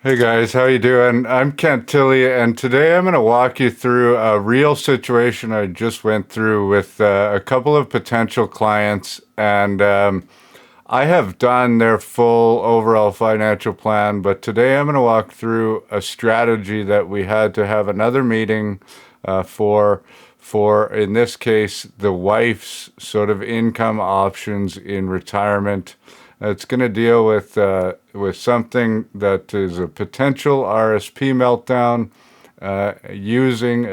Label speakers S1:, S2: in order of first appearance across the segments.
S1: Hey guys, how you doing? I'm Kent Tilley, and today I'm going to walk you through a real situation I just went through with a couple of potential clients, and I have done their full overall financial plan, but today I'm going to walk through a strategy that we had to have another meeting for in this case the wife's sort of income options in retirement. It's going to deal with something that is a potential RSP meltdown using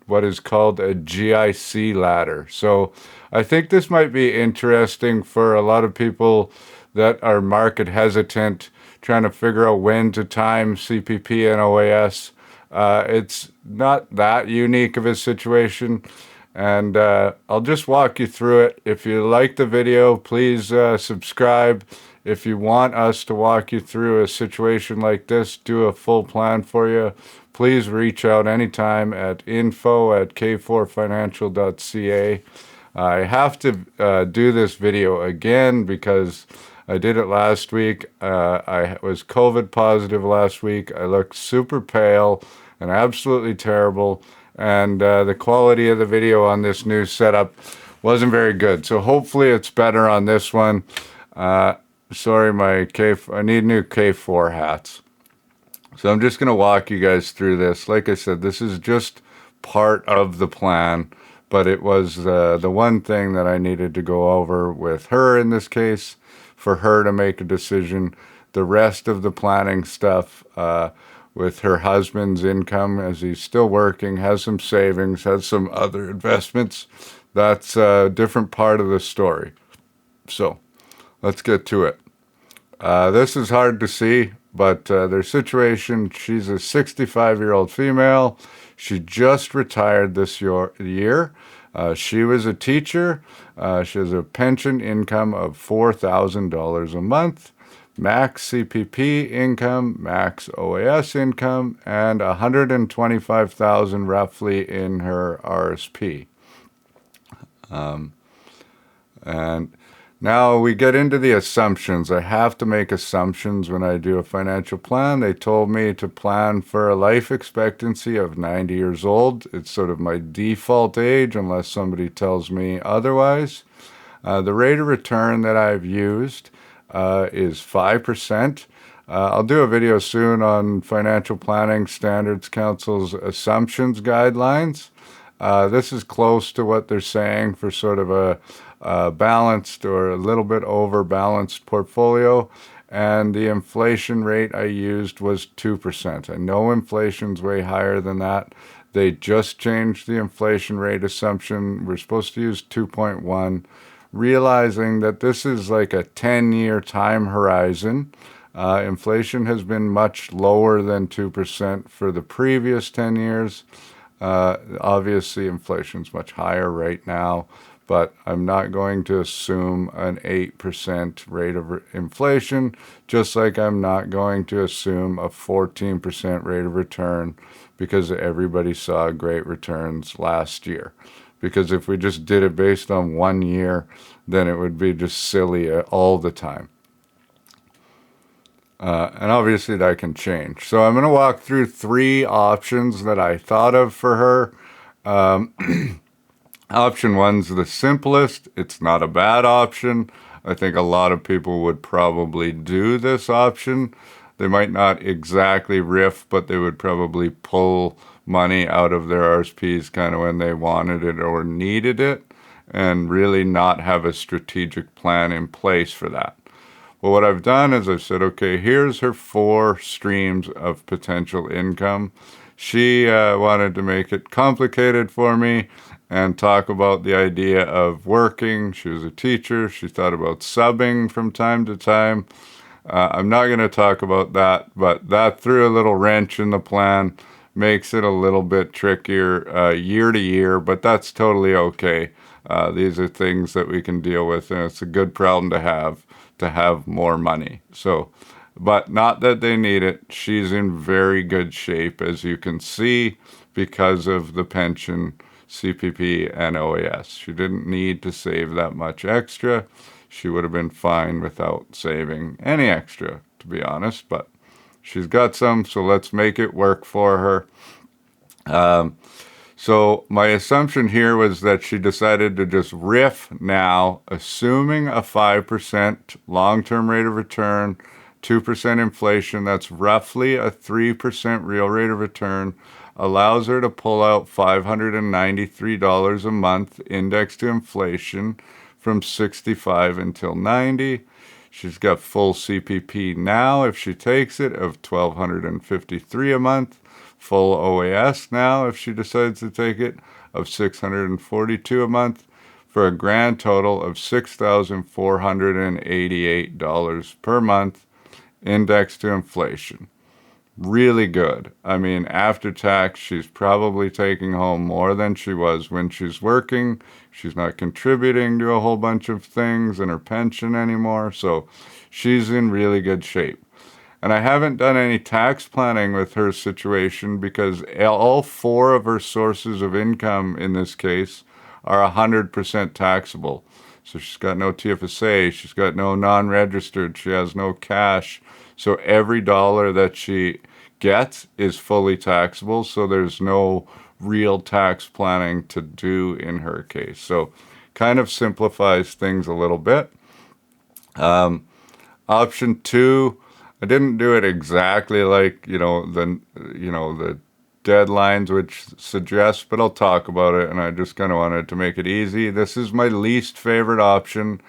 S1: what is called a GIC ladder. So I think this might be interesting for a lot of people that are market hesitant, trying to figure out when to time CPP and OAS. It's not that unique of a situation, and I'll just walk you through it. If you like the video, please subscribe. If you want us to walk you through a situation like this, do a full plan for you, please reach out anytime at info@k4financial.ca. I have to do this video again because I did it last week. I was COVID positive last week. I looked super pale and absolutely terrible. And the quality of the video on this new setup wasn't very good. So hopefully it's better on this one. Sorry, I need new K4 hats. So I'm just going to walk you guys through this. Like I said, this is just part of the plan, but it was the one thing that I needed to go over with her in this case, for her to make a decision. The rest of the planning stuff with her husband's income, as he's still working, has some savings, has some other investments, that's a different part of the story. So let's get to it. This is hard to see, but their situation, she's a 65-year-old female. She just retired this year. She was a teacher. She has a pension income of $4,000 a month, max CPP income, max OAS income, and $125,000 roughly in her RSP. And now we get into the assumptions. I have to make assumptions when I do a financial plan. They told me to plan for a life expectancy of 90 years old. It's sort of my default age unless somebody tells me otherwise. The rate of return that I've used is 5%. I'll do a video soon on Financial Planning Standards Council's assumptions guidelines. This is close to what they're saying for sort of a balanced or a little bit over balanced portfolio. And the inflation rate I used was 2%. I know inflation's way higher than that. They just changed the inflation rate assumption. We're supposed to use 2.1, realizing that this is like a 10-year time horizon. Inflation has been much lower than 2% for the previous 10 years. Obviously, inflation's much higher right now, but I'm not going to assume an 8% rate of inflation, just like I'm not going to assume a 14% rate of return because everybody saw great returns last year. Because if we just did it based on 1 year, then it would be just silly all the time. And obviously that can change. So I'm going to walk through 3 options that I thought of for her. Option 1's the simplest. It's not a bad option. I think a lot of people would probably do this option. They might not exactly RRIF, but they would probably pull money out of their RSPs kind of when they wanted it or needed it, and really not have a strategic plan in place for that. Well, what I've done is I've said, okay, here's her 4 streams of potential income. She wanted to make it complicated for me and talk about the idea of working. She was a teacher. She thought about subbing from time to time. I'm not going to talk about that, but that threw a little wrench in the plan, makes it a little bit trickier year to year, but that's totally okay. These are things that we can deal with, and it's a good problem to have more money. So, but not that they need it. She's in very good shape, as you can see, because of the pension, CPP, and OAS. She didn't need to save that much extra. She would have been fine without saving any extra, to be honest, but She's got some, so let's make it work for her. So my assumption here was that she decided to just RRIF now, assuming a 5% long-term rate of return, 2% inflation. That's roughly a 3% real rate of return. Allows her to pull out $593 a month indexed to inflation from 65 until 90. She's got full CPP now if she takes it of $1,253 a month. Full OAS now if she decides to take it of $642 a month, for a grand total of $6,488 per month indexed to inflation. Really good. I mean, after tax, she's probably taking home more than she was when she's working. She's not contributing to a whole bunch of things in her pension anymore, so she's in really good shape. And I haven't done any tax planning with her situation because all 4 of her sources of income in this case are 100% taxable. So she's got no TFSA, she's got no non-registered, she has no cash. So every dollar that she gets is fully taxable, so there's no real tax planning to do in her case. So kind of simplifies things a little bit. Option 2, I didn't do it exactly like, the deadlines which suggest, but I'll talk about it, and I just kind of wanted to make it easy. This is my least favorite option,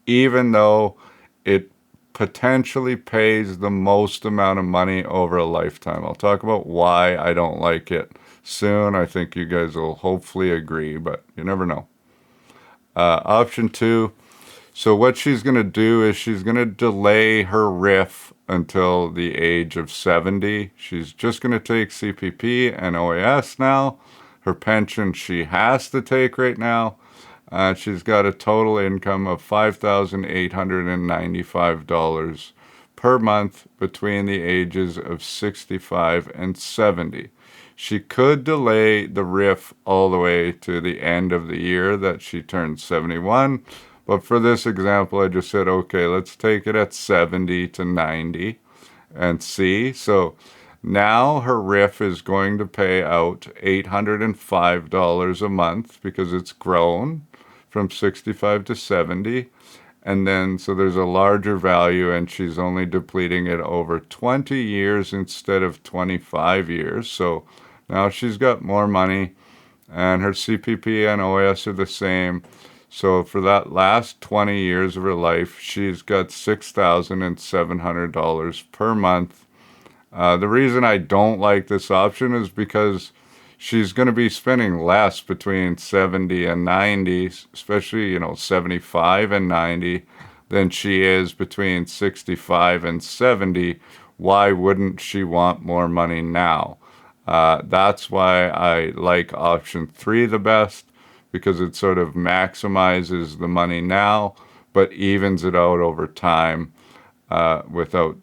S1: even though it potentially pays the most amount of money over a lifetime. I'll talk about why I don't like it soon. I think you guys will hopefully agree, but you never know. Option 2, so what she's going to do is she's going to delay her RRIF until the age of 70. She's just going to take CPP and OAS now. Her pension she has to take right now. She's got a total income of $5,895 per month between the ages of 65 and 70. She could delay the RRIF all the way to the end of the year that she turns 71. But for this example, I just said, okay, let's take it at 70 to 90 and see. So now her RRIF is going to pay out $805 a month because it's grown from 65 to 70. And then, so there's a larger value, and she's only depleting it over 20 years instead of 25 years. So now she's got more money, and her CPP and OAS are the same. So for that last 20 years of her life, she's got $6,700 per month. The reason I don't like this option is because she's going to be spending less between 70 and 90, especially, 75 and 90, than she is between 65 and 70. Why wouldn't she want more money now? That's why I like option 3 the best, because it sort of maximizes the money now, but evens it out over time without,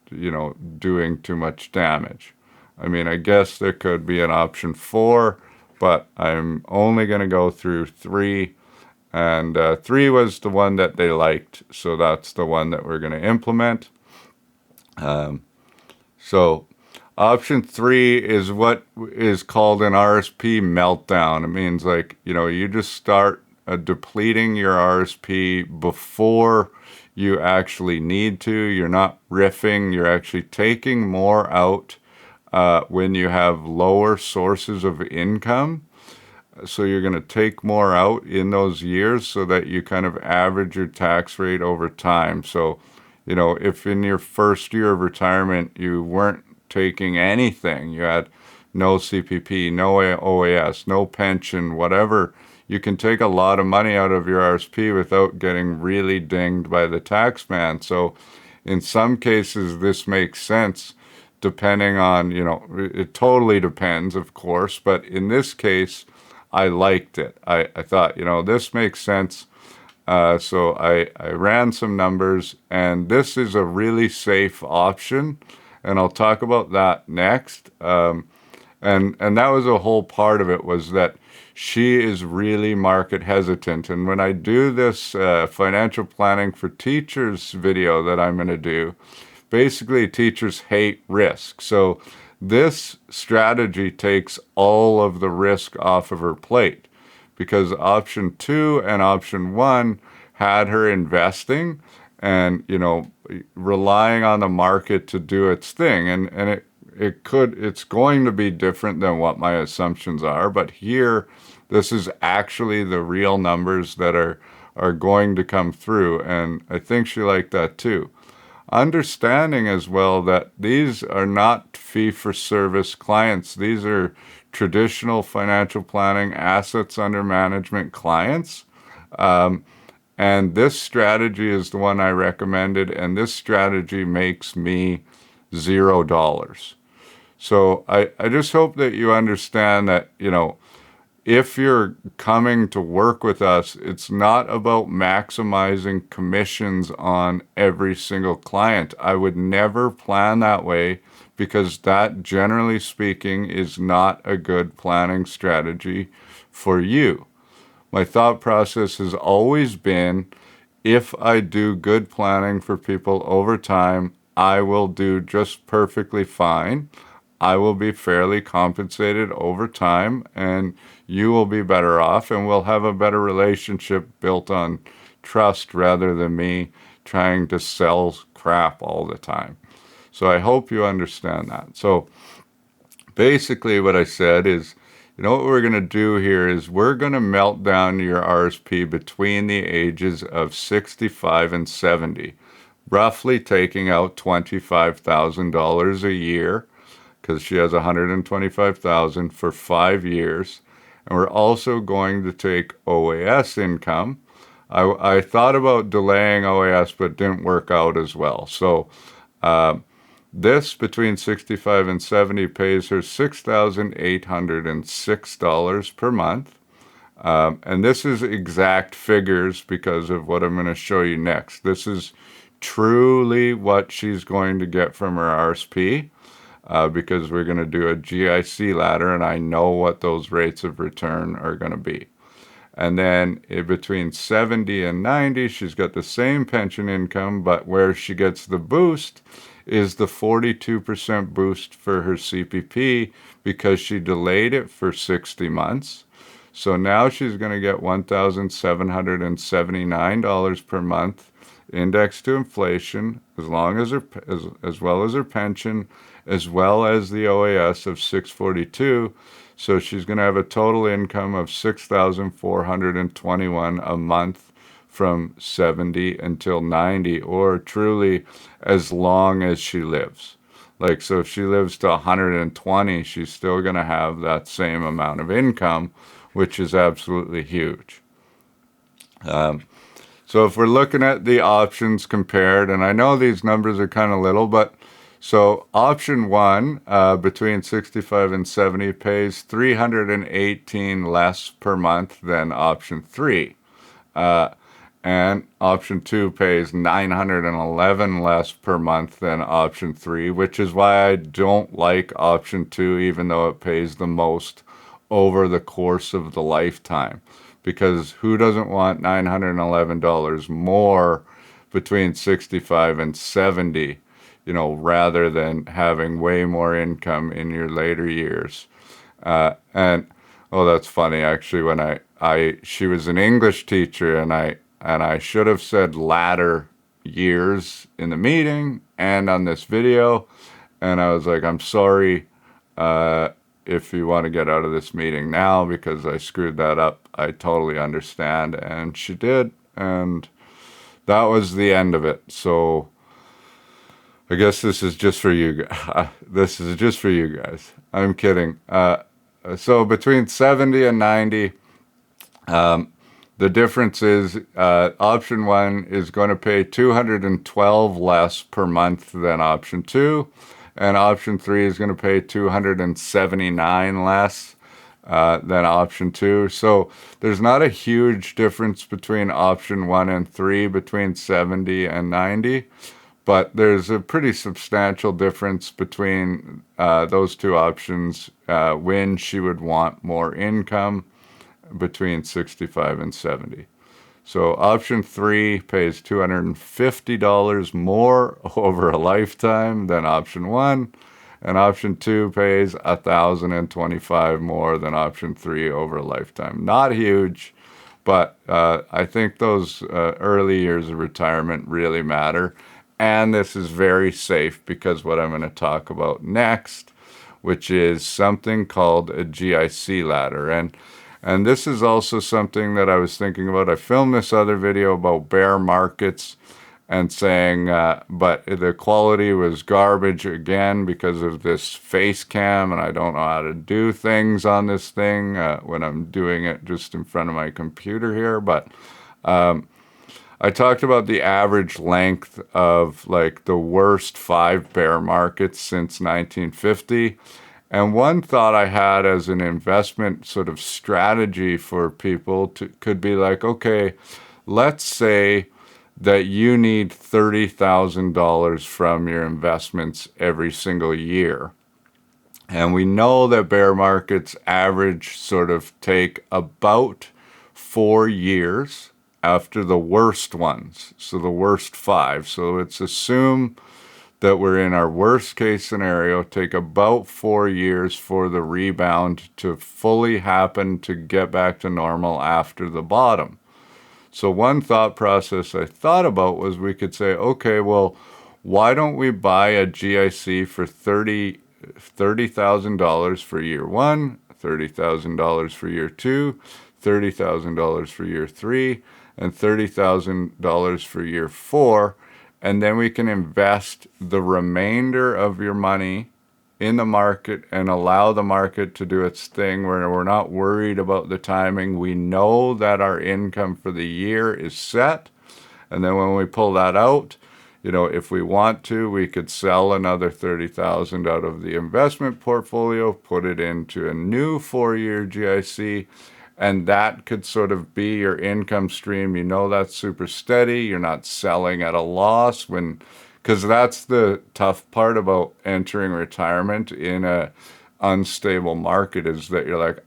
S1: doing too much damage. I mean, I guess there could be an option 4, but I'm only going to go through 3. And 3 was the one that they liked, so that's the one that we're going to implement. So option 3 is what is called an RRSP Meltdown. It means you just start depleting your RRSP before you actually need to. You're not riffing, you're actually taking more out when you have lower sources of income. So you're going to take more out in those years so that you kind of average your tax rate over time. So, if in your first year of retirement you weren't taking anything, you had no CPP, no OAS, no pension, whatever, you can take a lot of money out of your RRSP without getting really dinged by the tax man. So in some cases, this makes sense depending on, it totally depends, of course, but in this case, I liked it. I thought, this makes sense. So I ran some numbers, and this is a really safe option, and I'll talk about that next. And that was a whole part of it, was that she is really market hesitant. And when I do this financial planning for teachers video that I'm going to do, basically teachers hate risk. So this strategy takes all of the risk off of her plate, because option 2 and option 1 had her investing and, relying on the market to do its thing. And it's going to be different than what my assumptions are, but here, this is actually the real numbers that are going to come through. And I think she liked that too. Understanding as well that these are not fee-for-service clients. These are traditional financial planning, assets under management clients. And this strategy is the one I recommended, and this strategy makes me $0. So I just hope that you understand that, if you're coming to work with us, it's not about maximizing commissions on every single client. I would never plan that way, because that, generally speaking, is not a good planning strategy for you. My thought process has always been, if I do good planning for people over time, I will do just perfectly fine. I will be fairly compensated over time, and you will be better off, and we'll have a better relationship built on trust rather than me trying to sell crap all the time. So I hope you understand that. So basically what I said is, what we're going to do here is we're going to melt down your RSP between the ages of 65 and 70, roughly taking out $25,000 a year, because she has $125,000 for 5 years. And we're also going to take OAS income. I thought about delaying OAS, but didn't work out as well. So this, between 65 and 70, pays her $6,806 per month. And this is exact figures because of what I'm going to show you next. This is truly what she's going to get from her RSP. Because we're going to do a GIC ladder, and I know what those rates of return are going to be. And then between 70 and 90, she's got the same pension income, but where she gets the boost is the 42% boost for her CPP, because she delayed it for 60 months. So now she's going to get $1,779 per month, indexed to inflation, as well as her pension, as well as the OAS of $642. So she's going to have a total income of $6,421 a month from 70 until 90, or truly as long as she lives. So if she lives to 120, she's still going to have that same amount of income, which is absolutely huge. So if we're looking at the options compared, and I know these numbers are kind of little, but so option 1, between 65 and 70, pays $318 less per month than option 3. And option 2 pays $911 less per month than option 3, which is why I don't like option 2, even though it pays the most over the course of the lifetime. Because who doesn't want $911 more between 65 and 70, rather than having way more income in your later years? And that's funny, actually. When she was an English teacher, and I should have said ladder years in the meeting and on this video, and I was like, I'm sorry if you want to get out of this meeting now because I screwed that up. I totally understand. And she did, and that was the end of it. So I guess this is just for you. This is just for you guys. I'm kidding. So between 70 and 90, the difference is option 1 is going to pay $212 less per month than option 2, and option 3 is going to pay $279 less than option 2. So there's not a huge difference between option 1 and 3 between 70 and 90, but there's a pretty substantial difference between those two options when she would want more income between 65 and 70. So option 3 pays $250 more over a lifetime than option 1, and option 2 pays $1,025 more than option 3 over a lifetime. Not huge, but I think those early years of retirement really matter. And this is very safe because what I'm going to talk about next, which is something called a GIC ladder. And this is also something that I was thinking about. I filmed this other video about bear markets and saying, but the quality was garbage again because of this face cam, and I don't know how to do things on this thing when I'm doing it just in front of my computer here. But I talked about the average length of like the worst 5 bear markets since 1950. And one thought I had as an investment sort of strategy for people could be like, okay, let's say that you need $30,000 from your investments every single year. And we know that bear markets average sort of take about 4 years after the worst ones, so the worst 5. So let's assume that we're in our worst case scenario, take about 4 years for the rebound to fully happen to get back to normal after the bottom. So one thought process I thought about was we could say, okay, well, why don't we buy a GIC for $30,000 for year 1, $30,000 for year 2, $30,000 for year 3, and $30,000 for year 4, and then we can invest the remainder of your money in the market and allow the market to do its thing where we're not worried about the timing. We know that our income for the year is set. And then when we pull that out, if we want to, we could sell another $30,000 out of the investment portfolio, put it into a new 4-year GIC, and that could sort of be your income stream. That's super steady. You're not selling at a loss because that's the tough part about entering retirement in a unstable market is that you're like,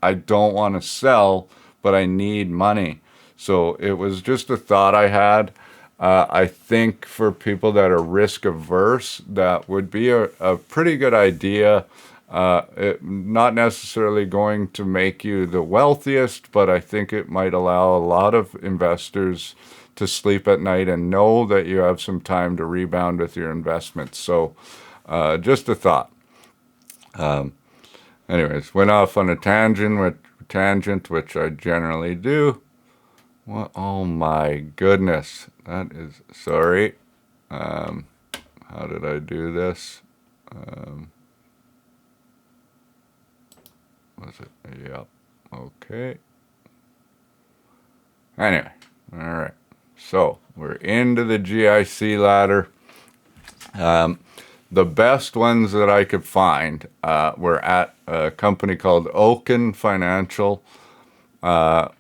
S1: I don't want to sell, but I need money. So it was just a thought I had. I think for people that are risk averse, that would be a pretty good idea. Not necessarily going to make you the wealthiest, but I think it might allow a lot of investors to sleep at night and know that you have some time to rebound with your investments. So just a thought. Anyways, went off on a tangent, which I generally do. What? Oh my goodness. That is, sorry. How did I do this? Was it? Yep. Okay. Anyway, all right. So we're into the GIC ladder. The best ones that I could find were at a company called Oaken Financial. I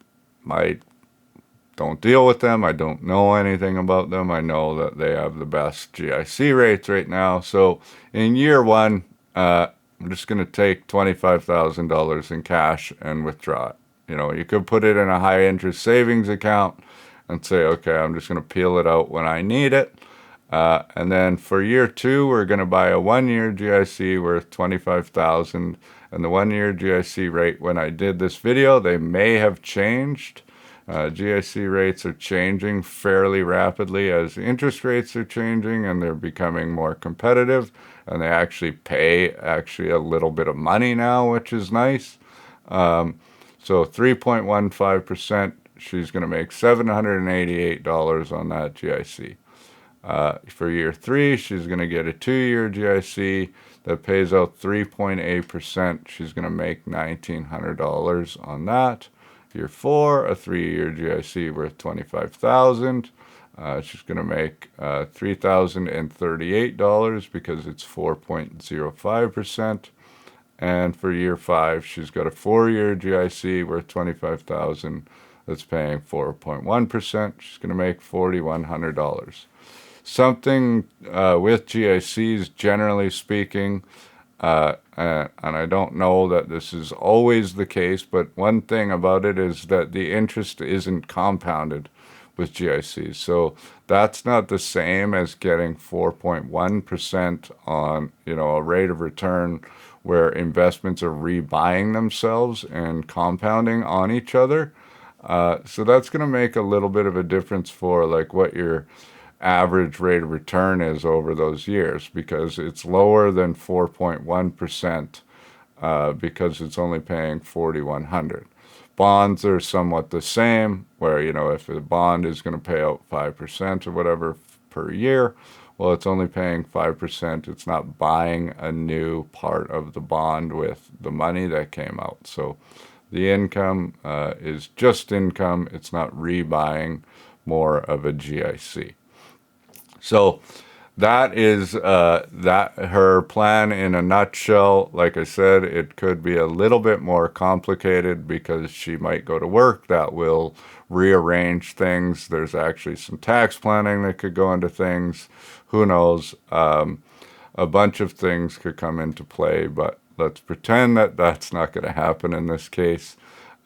S1: don't deal with them. I don't know anything about them. I know that they have the best GIC rates right now. So in year 1, I'm just going to take $25,000 in cash and withdraw it. You could put it in a high interest savings account and say, okay, I'm just going to peel it out when I need it. And then for year 2, we're going to buy a 1-year GIC worth $25,000. And the 1-year GIC rate, when I did this video, they may have changed. GIC rates are changing fairly rapidly as interest rates are changing and they're becoming more competitive, and they actually pay a little bit of money now, which is nice. So 3.15%, she's going to make $788 on that GIC. For year 3, she's going to get a 2-year GIC that pays out 3.8%. She's going to make $1,900 on that. Year 4, a 3-year GIC worth $25,000. She's going to make $3,038 because it's 4.05%. And for year 5, she's got a 4-year GIC worth $25,000 that's paying 4.1%. She's going to make $4,100. Something with GICs, generally speaking, And I don't know that this is always the case, but one thing about it is that the interest isn't compounded with GICs. So that's not the same as getting 4.1% on, a rate of return where investments are rebuying themselves and compounding on each other. So that's going to make a little bit of a difference for like what your average rate of return is over those years, because it's lower than 4.1% because it's only paying 4,100. Bonds are somewhat the same, where if a bond is going to pay out 5% or whatever per year, well, it's only paying 5%. It's not buying a new part of the bond with the money that came out. So the income is just income. It's not rebuying more of a GIC. So that is that her plan in a nutshell. Like I said, it could be a little bit more complicated because she might go to work. That will rearrange things. There's actually some tax planning that could go into things. Who knows? A bunch of things could come into play, but let's pretend that that's not going to happen in this case.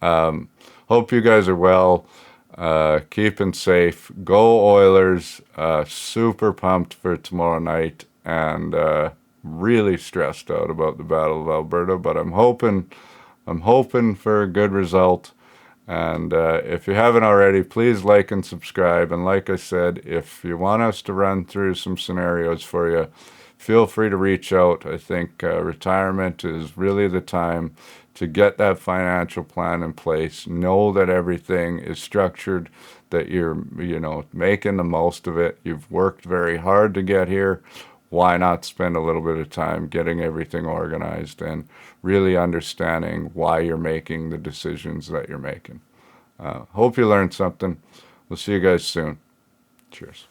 S1: Hope you guys are well. Keeping safe. Go Oilers. Super pumped for tomorrow night, and really stressed out about the Battle of Alberta, but I'm hoping for a good result. And if you haven't already, please like and subscribe. And like I said, if you want us to run through some scenarios for you, feel free to reach out. I think retirement is really the time to get that financial plan in place. Know that everything is structured, that you're, making the most of it. You've worked very hard to get here. Why not spend a little bit of time getting everything organized and really understanding why you're making the decisions that you're making? Hope you learned something. We'll see you guys soon. Cheers.